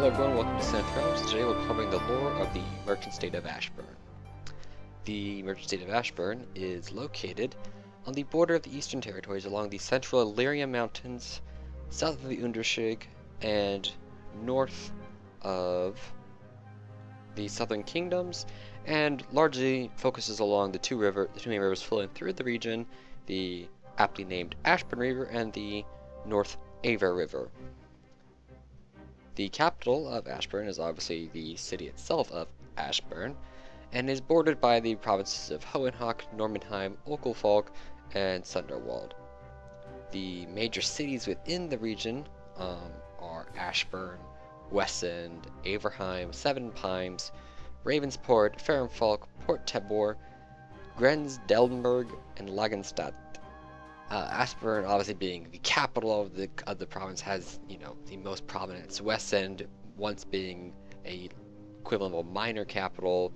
Hello everyone, welcome to Synith. Today we're covering the lore of the merchant state of Ashburne. The merchant state of Ashburne is located on the border of the Eastern Territories along the central Illyria Mountains, south of the Unterschied, and north of the Southern Kingdoms, and largely focuses along the two main rivers flowing through the region, the aptly named Ashburne River and the North Aver River. The capital of Ashburne is obviously the city itself of Ashburne, and is bordered by the provinces of Hohenhock, Normanheim, Okelfolk, and Sunderwald. The major cities within the region are Ashburne, Wessend, Averheim, Seven Pines, Ravensport, Fehrenfalk, Port Tebor, Grenzdeldenburg, and Lagenstadt. Ashburne, obviously being the capital of the province, has the most prominence. Wessend, once being a equivalent of a minor capital,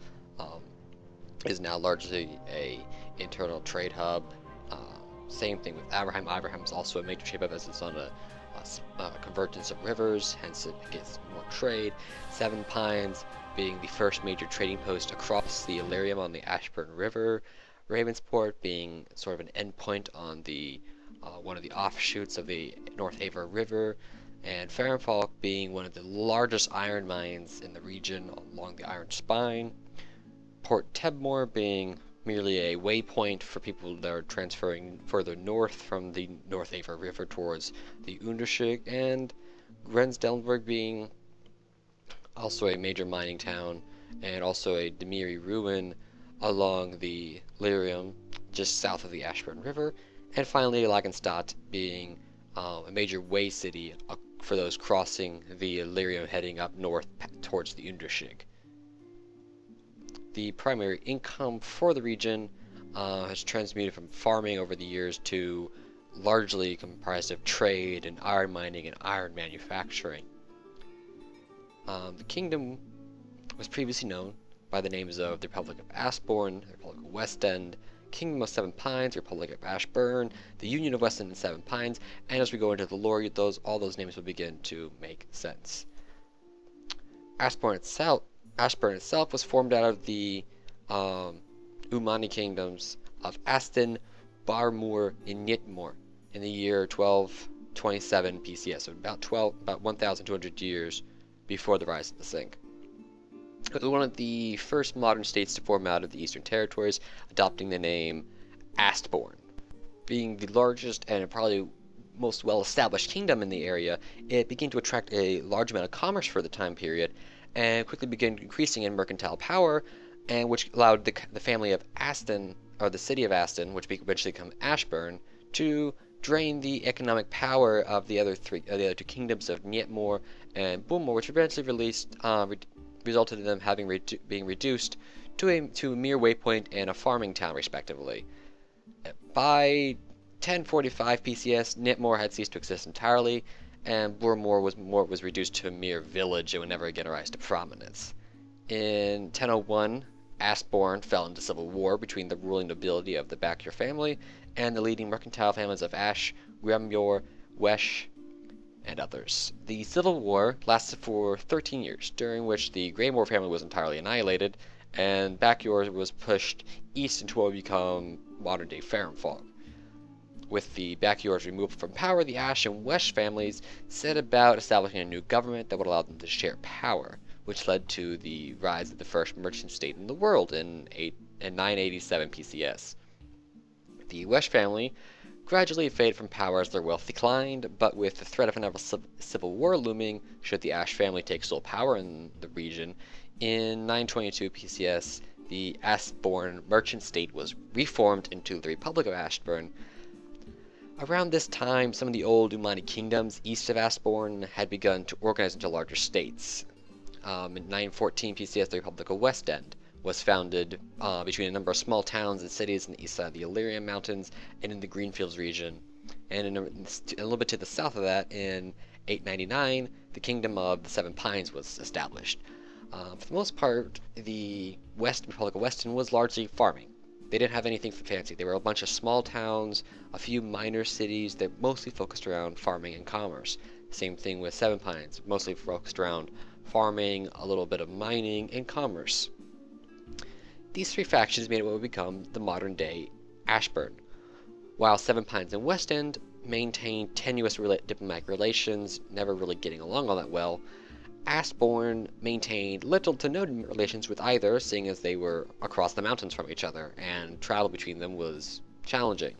is now largely a internal trade hub. Same thing with Averheim. Averheim is also a major trade hub as it's on a convergence of rivers, hence it gets more trade. Seven Pines being the first major trading post across the Illyrium on the Ashburne River. Ravensport being sort of an endpoint on the one of the offshoots of the North Aver River, and Fehrenfalk being one of the largest iron mines in the region along the Iron Spine. Port Tebor being merely a waypoint for people that are transferring further north from the North Aver River towards the Unterschied, and Grenzdeldenburg being also a major mining town and also a Demiri ruin along the Illyrium just south of the Ashburne River, and finally Lagenstadt being a major way city for those crossing the Illyrium heading up north towards the Unterschied. The primary income for the region has transmuted from farming over the years to largely comprised of trade and iron mining and iron manufacturing. The kingdom was previously known by the names of the Republic of Ashburne, the Republic of Westend, Kingdom of Seven Pines, Republic of Ashburne, the Union of Westend and Seven Pines, and as we go into the lore, all those names will begin to make sense. Ashburne itself was formed out of the Umani kingdoms of Aston, Barmur, and Nitmor in the year 1227 PCS, so about 1,200 years before the rise of the Sink. It was one of the first modern states to form out of the Eastern Territories, adopting the name Ashburne. Being the largest and probably most well-established kingdom in the area, it began to attract a large amount of commerce for the time period, and quickly began increasing in mercantile power, and which allowed the family of Aston, or the city of Aston, which eventually became Ashburne, to drain the economic power of the other two kingdoms of Nietmore and Bumor, which eventually resulted in them being reduced to a mere waypoint and a farming town, respectively. By 1045 PCS, Nitmore had ceased to exist entirely, and Burmore was reduced to a mere village and would never again rise to prominence. In 1001, Ashburne fell into civil war between the ruling nobility of the Backyar family and the leading mercantile families of Ash, Remyor, Wesh, and others. The civil war lasted for 13 years, during which the Greymore family was entirely annihilated, and Backyar was pushed east into what would become modern-day Fehrenfalk. With the Backyars removed from power, the Ash and Wesh families set about establishing a new government that would allow them to share power, which led to the rise of the first merchant state in the world in 987 PCS. The Wesh family gradually faded from power as their wealth declined, but with the threat of another civil war looming should the Ash family take sole power in the region, in 922 PCS, the Ashburne merchant state was reformed into the Republic of Ashburne. Around this time, some of the old Umani kingdoms east of Ashburne had begun to organize into larger states. In 914 PCS, the Republic of Westend was founded between a number of small towns and cities on the east side of the Illyrium Mountains and in the Greenfields region. And a little bit to the south of that, in 899, the Kingdom of the Seven Pines was established. For the most part, the Republic of Westend was largely farming. They didn't have anything fancy. They were a bunch of small towns, a few minor cities that mostly focused around farming and commerce. Same thing with Seven Pines, mostly focused around farming, a little bit of mining, and commerce. These three factions made what would become the modern-day Ashburne, while Seven Pines and West End maintained tenuous diplomatic relations, never really getting along all that well. Ashburne maintained little to no relations with either, seeing as they were across the mountains from each other, and travel between them was challenging.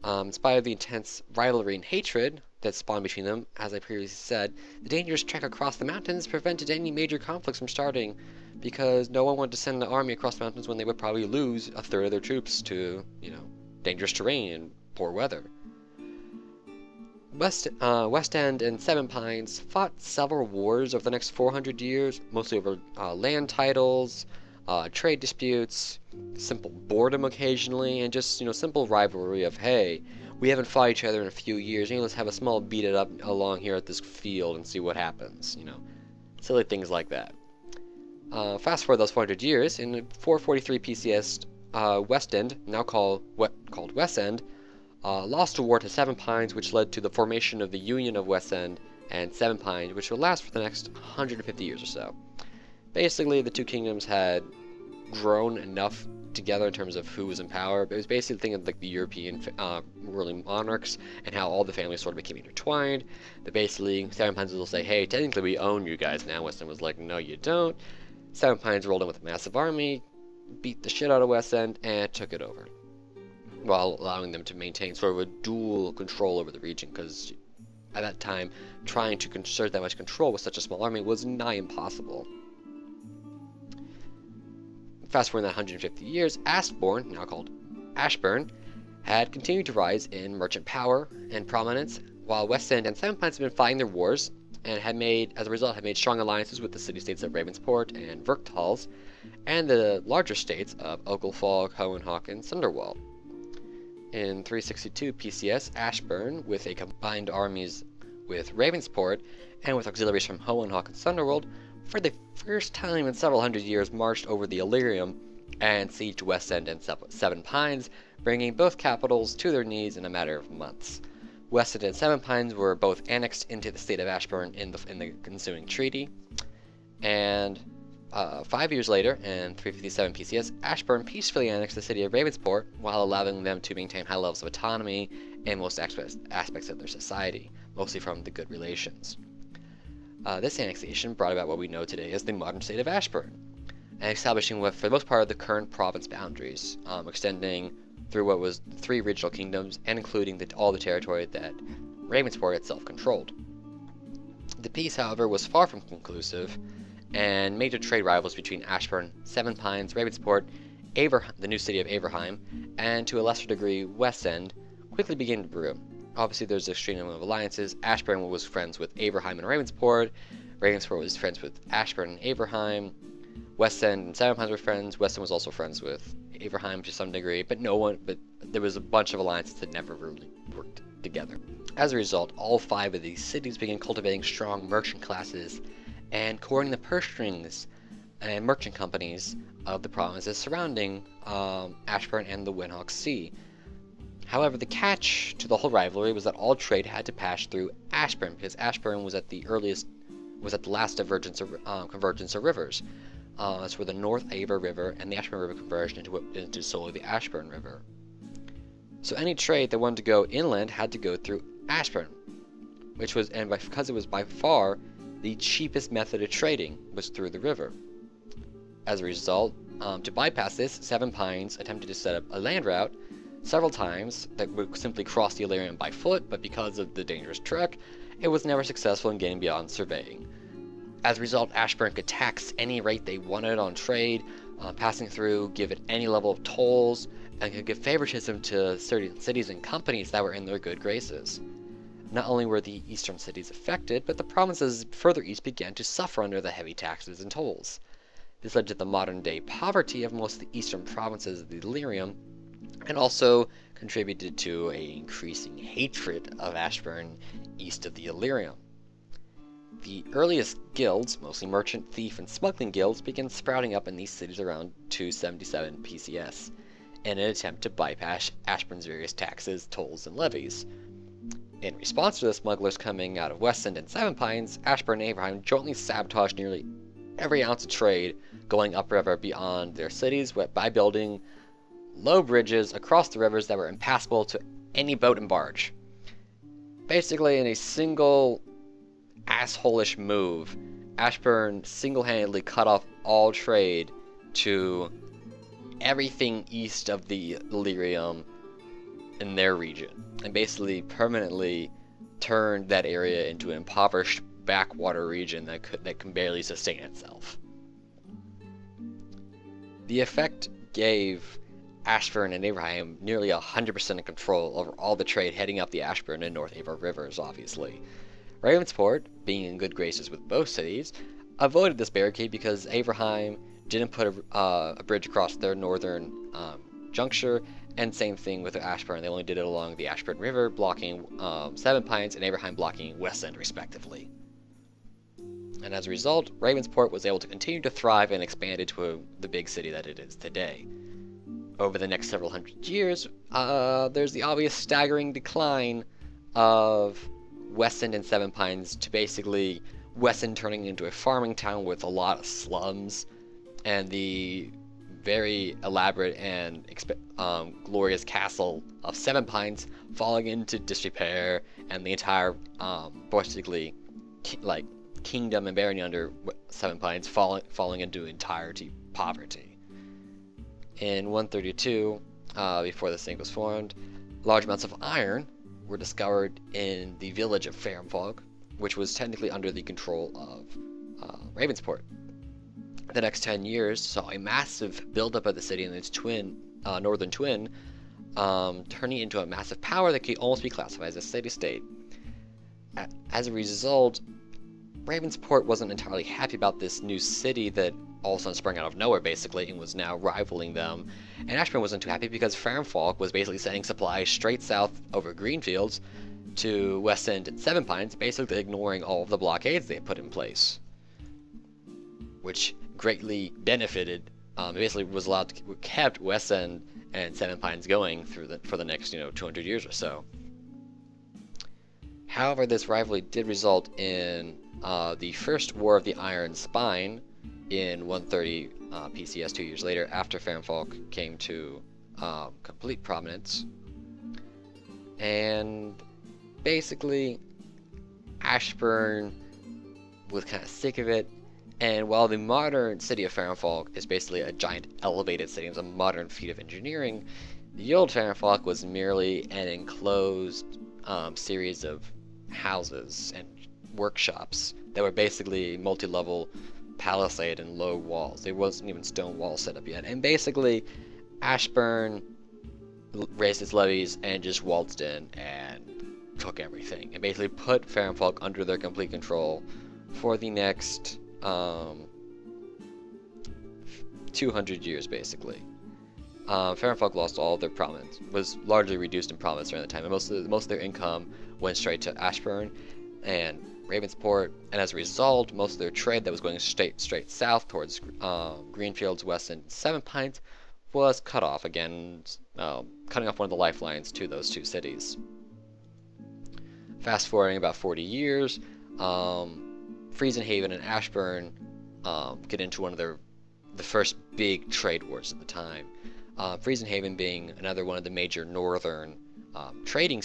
In spite of the intense rivalry and hatred that spawned between them, as I previously said, the dangerous trek across the mountains prevented any major conflicts from starting, because no one wanted to send an army across the mountains when they would probably lose a third of their troops to, dangerous terrain and poor weather. West End and Seven Pines fought several wars over the next 400 years, mostly over land titles, trade disputes, simple boredom occasionally, and just, simple rivalry of, hey, we haven't fought each other in a few years, let's have a small beat it up along here at this field and see what happens, silly things like that. Fast forward those 400 years, in 443 PCS, West End, now called West End, lost a war to Seven Pines, which led to the formation of the Union of West End and Seven Pines, which would last for the next 150 years or so. Basically, the two kingdoms had grown enough together in terms of who was in power, but it was basically the thing of like the European ruling monarchs and how all the families sort of became intertwined. That basically, Seven Pines will say, hey, technically we own you guys now. West End was like, no, you don't. Seven Pines rolled in with a massive army, beat the shit out of West End, and took it over, while allowing them to maintain sort of a dual control over the region, because at that time, trying to exert that much control with such a small army was nigh impossible. Fast forward 150 years, Ashburne, now called Ashburne, had continued to rise in merchant power and prominence, while West End and Seven Pines had been fighting their wars, and as a result, had made strong alliances with the city-states of Ravensport and Verkthals, and the larger states of Oglefalk, Hohenhauck, and Sunderwald. In 362 PCS, Ashburne, with a combined armies with Ravensport, and with auxiliaries from Hohenhauck and Sunderwald, for the first time in several hundred years marched over the Illyrium and sieged West End and Seven Pines, bringing both capitals to their knees in a matter of months. West End and Seven Pines were both annexed into the state of Ashburne in the ensuing treaty, and 5 years later, in 357 PCS, Ashburne peacefully annexed the city of Ravensport while allowing them to maintain high levels of autonomy in most aspects of their society, mostly from the good relations. This annexation brought about what we know today as the modern state of Ashburne, and establishing what, for the most part, the current province boundaries, extending through what was 3 regional kingdoms and including all the territory that Ravensport itself controlled. The peace, however, was far from conclusive, and major trade rivals between Ashburne, Seven Pines, Ravensport, the new city of Averheim, and to a lesser degree West End, quickly began to brew. Obviously, there's an extreme number of alliances. Ashburne was friends with Averheim and Ravensport. Ravensport was friends with Ashburne and Averheim. West End and Seven Pines were friends. West End was also friends with Averheim to some degree, but there was a bunch of alliances that never really worked together. As a result, all 5 of these cities began cultivating strong merchant classes and courting the purse strings and merchant companies of the provinces surrounding Ashburne and the Windhawk Sea. However, the catch to the whole rivalry was that all trade had to pass through Ashburne, because Ashburne was at the last convergence of rivers. That's where the North Aver River and the Ashburne River converged into solely the Ashburne River. So any trade that wanted to go inland had to go through Ashburne, because it was by far the cheapest method of trading was through the river. As a result, to bypass this, Seven Pines attempted to set up a land route several times that would simply cross the Illyrium by foot, but because of the dangerous trek, it was never successful in getting beyond surveying. As a result, Ashburne could tax any rate they wanted on trade, passing through, give it any level of tolls, and could give favoritism to certain cities and companies that were in their good graces. Not only were the eastern cities affected, but the provinces further east began to suffer under the heavy taxes and tolls. This led to the modern-day poverty of most of the eastern provinces of the Illyrium, and also contributed to an increasing hatred of Ashburne east of the Illyrium. The earliest guilds, mostly merchant, thief, and smuggling guilds, began sprouting up in these cities around 277 PCS, in an attempt to bypass Ashburne's various taxes, tolls, and levies. In response to the smugglers coming out of West End and Seven Pines, Ashburne and Abraham jointly sabotaged nearly every ounce of trade going upriver beyond their cities by building low bridges across the rivers that were impassable to any boat and barge. Basically, in a single asshole-ish move, Ashburne single-handedly cut off all trade to everything east of the Illyrium in their region, and basically permanently turned that area into an impoverished backwater region that can barely sustain itself. The effect gave Ashburne and Abraham nearly 100% control over all the trade heading up the Ashburne and North Avon rivers, obviously. Ravensport, being in good graces with both cities, avoided this barricade because Abraham didn't put a bridge across their northern juncture, and same thing with Ashburne. They only did it along the Ashburne River, blocking Seven Pines, and Abraham blocking West End, respectively. And as a result, Ravensport was able to continue to thrive and expand into the big city that it is today. Over the next several hundred years, there's the obvious staggering decline of West End and Seven Pines to basically West End turning into a farming town with a lot of slums, and the very elaborate and glorious castle of Seven Pines falling into disrepair, and the entire basically kingdom and barony under Seven Pines falling into entirety poverty. In 132, before this thing was formed, large amounts of iron were discovered in the village of Fairmfolk, which was technically under the control of Ravensport. The next 10 years saw a massive buildup of the city and its northern twin, turning into a massive power that could almost be classified as a city-state. As a result, Ravensport wasn't entirely happy about this new city that all of a sudden sprang out of nowhere, basically, and was now rivaling them. And Ashburne wasn't too happy because Fairmfolk was basically sending supplies straight south over Greenfields to West End and Seven Pines, basically ignoring all of the blockades they had put in place, which greatly benefited. Basically was kept West End and Seven Pines going for the next 200 years or so. However, this rivalry did result in the First War of the Iron Spine in 130 PCS 2 years later, after Fairmfolk came to complete prominence. And basically, Ashburne was kind of sick of it. And while the modern city of Fairmfolk is basically a giant elevated city, it's a modern feat of engineering, the old Fairmfolk was merely an enclosed series of houses and workshops that were basically multi-level palisade and low walls. There wasn't even stone walls set up yet. And basically, Ashburne raised its levies and just waltzed in and took everything, and basically put Fairmfolk under their complete control for the next 200 years, basically. Fairmfolk lost all of their prominence, was largely reduced in prominence during the time, and most of their income went straight to Ashburne and Ravensport, and as a result, most of their trade that was going straight south towards Greenfields, West End, and Seven Pines was cut off again, cutting off one of the lifelines to those two cities. Fast forwarding about 40 years, Friesenhaven and Ashburne get into one of the first big trade wars at the time. Friesenhaven being another one of the major northern trading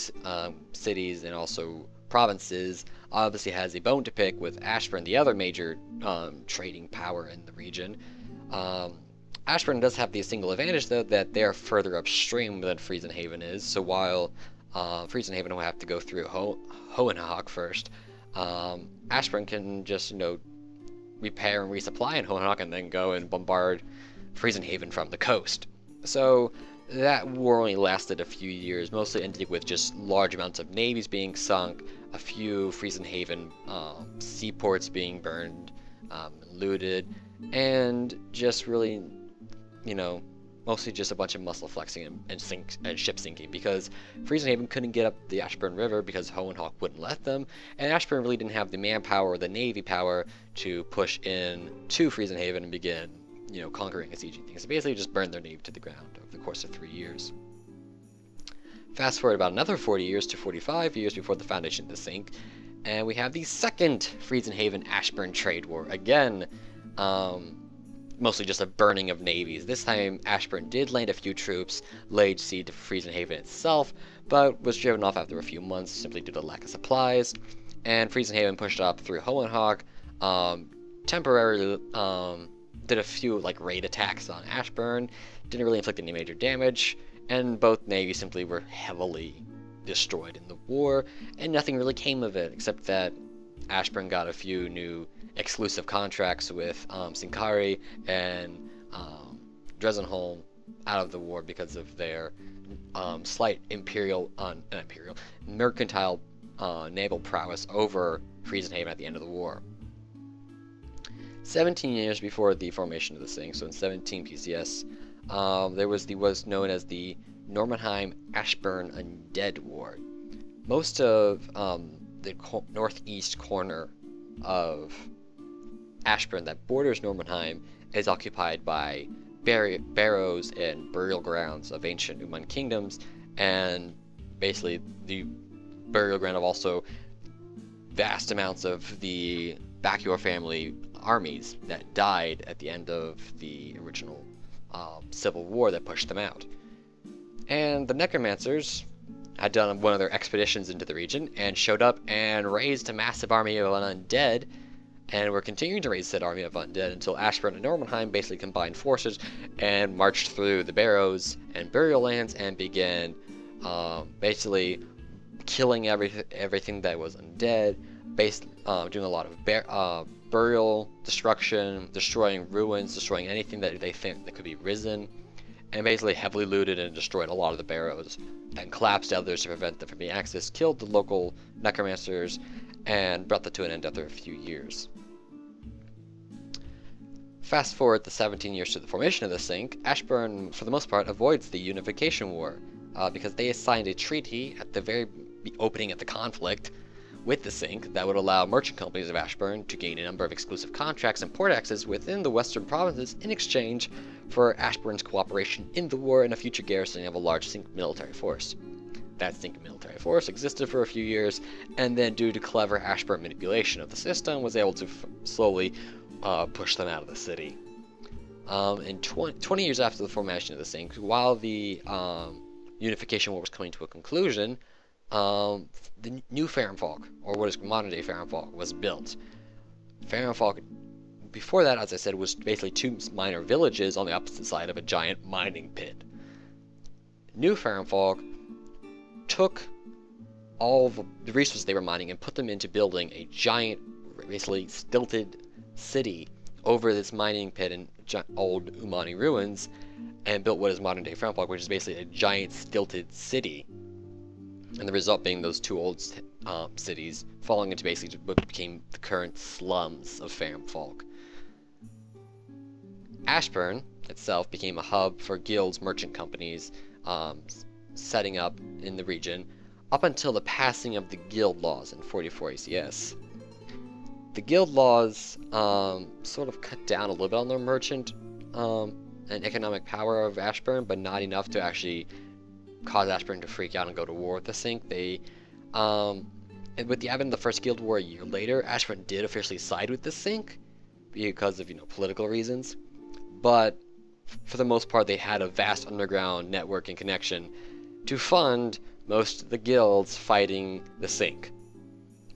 cities and also provinces, obviously has a bone to pick with Ashburne, the other major trading power in the region. Ashburne does have the single advantage, though, that they are further upstream than Friesenhaven is. So while Friesenhaven will have to go through Hohenhach first, Ashburne can just repair and resupply in Hohenhach and then go and bombard Friesenhaven from the coast. So that war only lasted a few years, mostly ended with just large amounts of navies being sunk, a few Friesenhaven seaports being burned, looted, and just really, mostly just a bunch of muscle flexing and ship sinking, because Friesenhaven couldn't get up the Ashburne River because Hohenhach wouldn't let them, and Ashburne really didn't have the manpower or the navy power to push in to Friesenhaven and begin conquering and sieging things. So basically just burned their navy to the ground over the course of 3 years. Fast forward about another 40 years to 45 years before the foundation of the Sink, and we have the second Friesenhaven Ashburn trade war. Again, mostly just a burning of navies. This time, Ashburn did land a few troops, laid siege to Friesenhaven itself, but was driven off after a few months simply due to lack of supplies. And Friesenhaven pushed up through Hohenhag, temporarily did a few raid attacks on Ashburn, didn't really inflict any major damage, and both navies simply were heavily destroyed in the war, and nothing really came of it, except that Ashburn got a few new exclusive contracts with Sincari and Dresdenholm out of the war because of their slight mercantile naval prowess over Friesenhaven at the end of the war. 17 years before the formation of the Sink, so in 17 PCS, there was what's known as the Normanheim-Ashburn Undead War. Most of the northeast corner of Ashburn that borders Normanheim is occupied by barrows and burial grounds of ancient Uman kingdoms, and basically the burial ground of also vast amounts of the Bacchior family armies that died at the end of the original civil war that pushed them out. And the Necromancers had done one of their expeditions into the region and showed up and raised a massive army of undead, and were continuing to raise said army of undead until Ashburn and Normanheim basically combined forces and marched through the barrows and burial lands and began basically killing everything that was undead, doing a lot of burial destruction, destroying ruins, destroying anything that they think that could be risen, and basically heavily looted and destroyed a lot of the barrows, and collapsed others to prevent them from being accessed, killed the local necromancers, and brought that to an end after a few years. Fast forward the 17 years to the formation of the Sink, Ashburn, for the most part, avoids the Unification War, because they signed a treaty at the very opening of the conflict with the Sink that would allow merchant companies of Ashburn to gain a number of exclusive contracts and port access within the western provinces in exchange for Ashburn's cooperation in the war and a future garrisoning of a large Sink military force. That Sink military force existed for a few years, and then due to clever Ashburn manipulation of the system, was able to slowly push them out of the city. In 20 years after the formation of the Sink, while the Unification War was coming to a conclusion, the new Farrenfolk, or what is modern-day Farrenfolk, was built. Farrenfolk, before that, as I said, was basically two minor villages on the opposite side of a giant mining pit. New Farrenfolk took all of the resources they were mining and put them into building a giant, basically stilted city over this mining pit and old Umani ruins, and built what is modern-day Farrenfolk, which is basically a giant stilted city. And the result being those two old cities falling into basically what became the current slums of Farrenfolk. Ashburn itself became a hub for guilds, merchant companies, setting up in the region up until the passing of the guild laws in 44 ACS. The guild laws sort of cut down a little bit on the merchant and economic power of Ashburn, but not enough to actually cause Ashburn to freak out and go to war with the Sink. And with the advent of the First Guild War a year later, Ashburn did officially side with the Sink because of political reasons, but for the most part they had a vast underground network and connection to fund most of the guilds fighting the Sink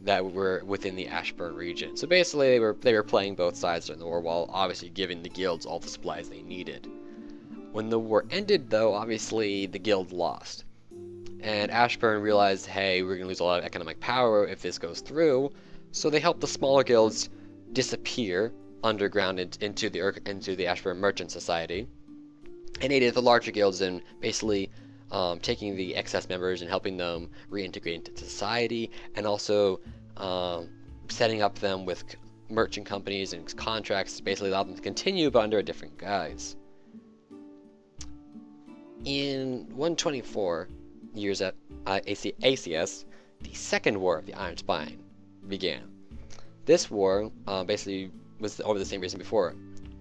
that were within the Ashburn region. So basically they were playing both sides during the war while obviously giving the guilds all the supplies they needed. When the war ended, though, obviously the guild lost. And Ashburn realized, hey, we're going to lose a lot of economic power if this goes through, so they helped the smaller guilds disappear underground into the Ashburn Merchant Society, and aided the larger guilds in basically taking the excess members and helping them reintegrate into society, and also setting up them with merchant companies and contracts to basically allow them to continue, but under a different guise. In 124 years at ACS, the Second War of the Iron Spine began. This war basically was over the same reason before.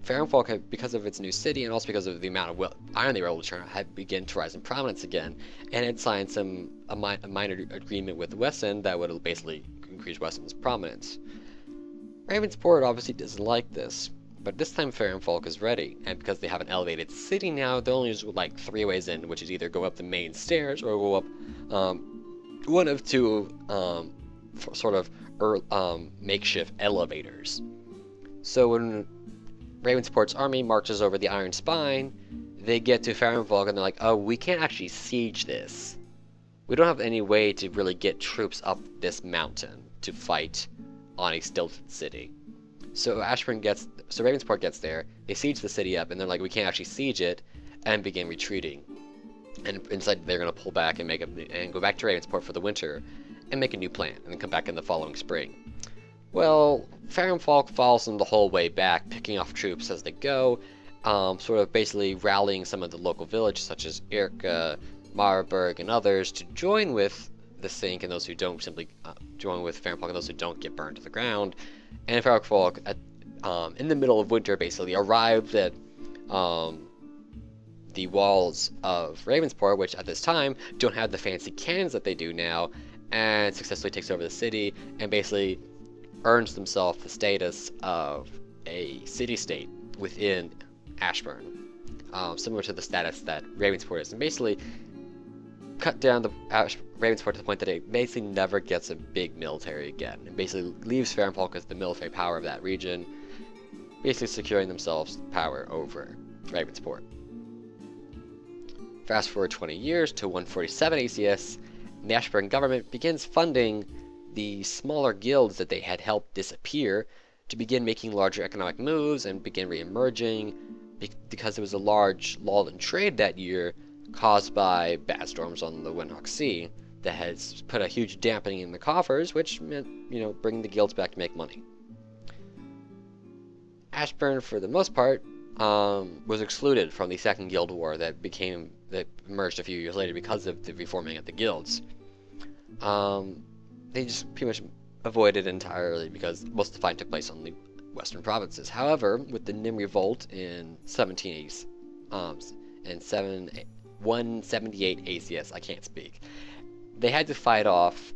Farenfolk, because of its new city and also because of the amount of iron they were able to turn, had begun to rise in prominence again, and had signed a minor agreement with Weston that would basically increase Weston's prominence. Ravensport obviously doesn't like this, but this time Farenfolk is ready, and because they have an elevated city now, they're only just like 3 ways in, which is either go up the main stairs or go up one of two sort of makeshift elevators. So when Ravensport's army marches over the Iron Spine, they get to Farenfolk and they're like, oh, we can't actually siege this. We don't have any way to really get troops up this mountain to fight on a stilted city. So Ravensport gets there, they siege the city up, and they're like, we can't actually siege it, and begin retreating. And instead, they're going to pull back and go back to Ravensport for the winter, and make a new plan, and then come back in the following spring. Well, Farenfolk follows them the whole way back, picking off troops as they go, sort of basically rallying some of the local villages, such as Irka, Marburg, and others, to join with the Sink, and those who don't simply join with Farenfolk, and those who don't get burned to the ground. And Farenfolk, in the middle of winter, basically arrived at the walls of Ravensport, which at this time don't have the fancy cannons that they do now, and successfully takes over the city and basically earns themselves the status of a city-state within Ashburne, similar to the status that Ravensport is, and basically cut down the Ravensport to the point that it basically never gets a big military again, and basically leaves Farenfolk as the military power of that region, basically securing themselves power over Ravensport. Fast forward 20 years to 147 ACS, and the Ashburne government begins funding the smaller guilds that they had helped disappear to begin making larger economic moves and begin re-emerging, because there was a large lull in trade that year caused by bad storms on the Windhoek Sea that has put a huge dampening in the coffers, which meant, bringing the guilds back to make money. Ashburne, for the most part, was excluded from the Second Guild War that emerged a few years later because of the reforming of the guilds. They just pretty much avoided entirely because most of the fighting took place on the western provinces. However, with the Nim Revolt in 1780s, and 178 ACS, I can't speak, they had to fight off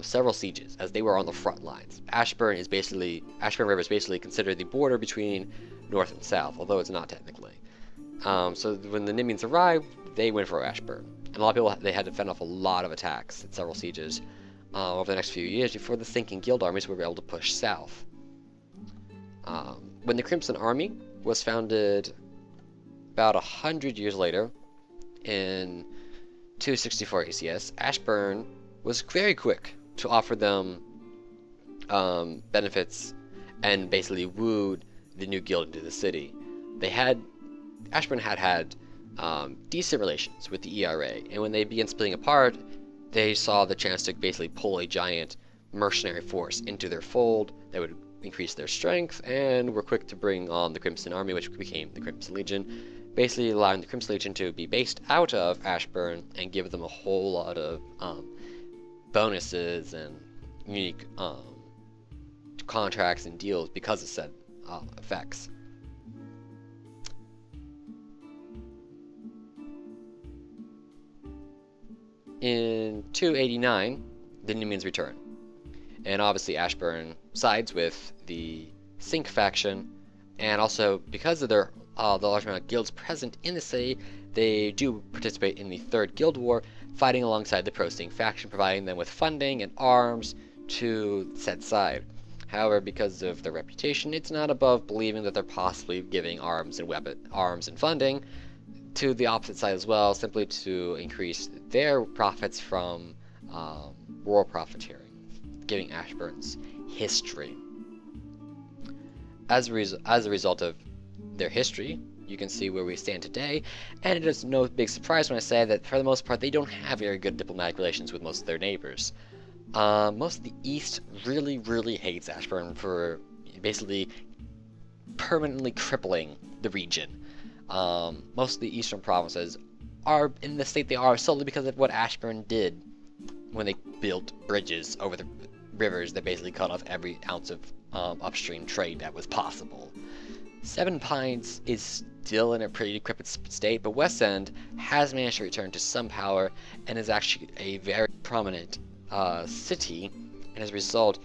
several sieges as they were on the front lines. Ashburne River is basically considered the border between north and south, although it's not technically. So when the Nimians arrived, they went for Ashburne. And a lot of people, they had to fend off a lot of attacks at several sieges over the next few years before the sinking guild armies were able to push south. When the Crimson Army was founded about 100 years later, in 264 ACS, Ashburne was very quick to offer them benefits and basically wooed the new guild into the city. Ashburne had decent relations with the ERA, and when they began splitting apart, they saw the chance to basically pull a giant mercenary force into their fold that would increase their strength, and were quick to bring on the Crimson Army, which became the Crimson Legion, basically allowing the Crimson Legion to be based out of Ashburne and give them a whole lot of bonuses and unique contracts and deals because of said effects. In 289, the Numians return, and obviously Ashburne sides with the Sink faction, and also because of the large amount of guilds present in the city, they do participate in the Third Guild War, fighting alongside the pro-Sink faction, providing them with funding and arms to said side. However, because of their reputation, it's not above believing that they're possibly giving arms and funding to the opposite side as well, simply to increase their profits from war profiteering, giving Ashburne's history. As a result of their history, you can see where we stand today, and it is no big surprise when I say that for the most part they don't have very good diplomatic relations with most of their neighbors. Most of the East really hates Ashburne for basically permanently crippling the region. Most of the eastern provinces are in the state they are solely because of what Ashburne did when they built bridges over the rivers that basically cut off every ounce of upstream trade that was possible. Seven Pines is still in a pretty decrepit state, but West End has managed to return to some power and is actually a very prominent city. And as a result,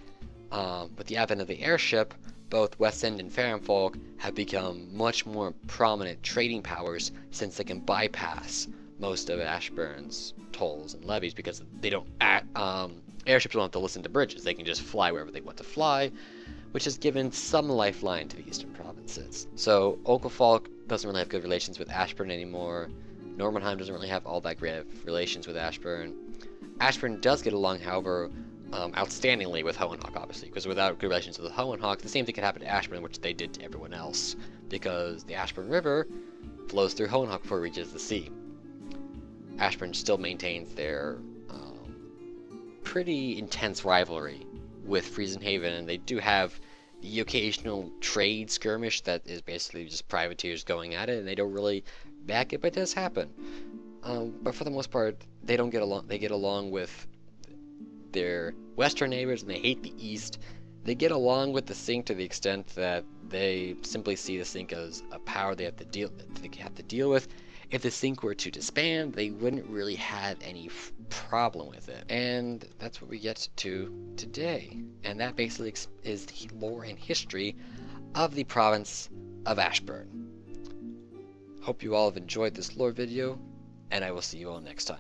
with the advent of the airship, both West End and Farrenfolk have become much more prominent trading powers, since they can bypass most of Ashburne's tolls and levies, because they don't airships don't have to listen to bridges. They can just fly wherever they want to fly, which has given some lifeline to the eastern provinces. So Oaklefolk doesn't really have good relations with Ashburne anymore. Normanheim doesn't really have all that great of relations with Ashburne. Ashburne does get along, however, outstandingly with Hohenhawk, obviously, because without good relations with Hohenhawk, the same thing could happen to Ashburne, which they did to everyone else, because the Ashburne River flows through Hohenhawk before it reaches the sea. Ashburne still maintains their pretty intense rivalry with Friesenhaven, and they do have the occasional trade skirmish that is basically just privateers going at it, and they don't really back it, but it does happen. But for the most part, they don't get along. They get along with their western neighbors, and they hate the east. They get along with the Sink to the extent that they simply see the Sink as a power they have to deal with. If the Sink were to disband, they wouldn't really have any problem with it. And that's what we get to today. And that basically is the lore and history of the province of Ashburne. Hope you all have enjoyed this lore video, and I will see you all next time.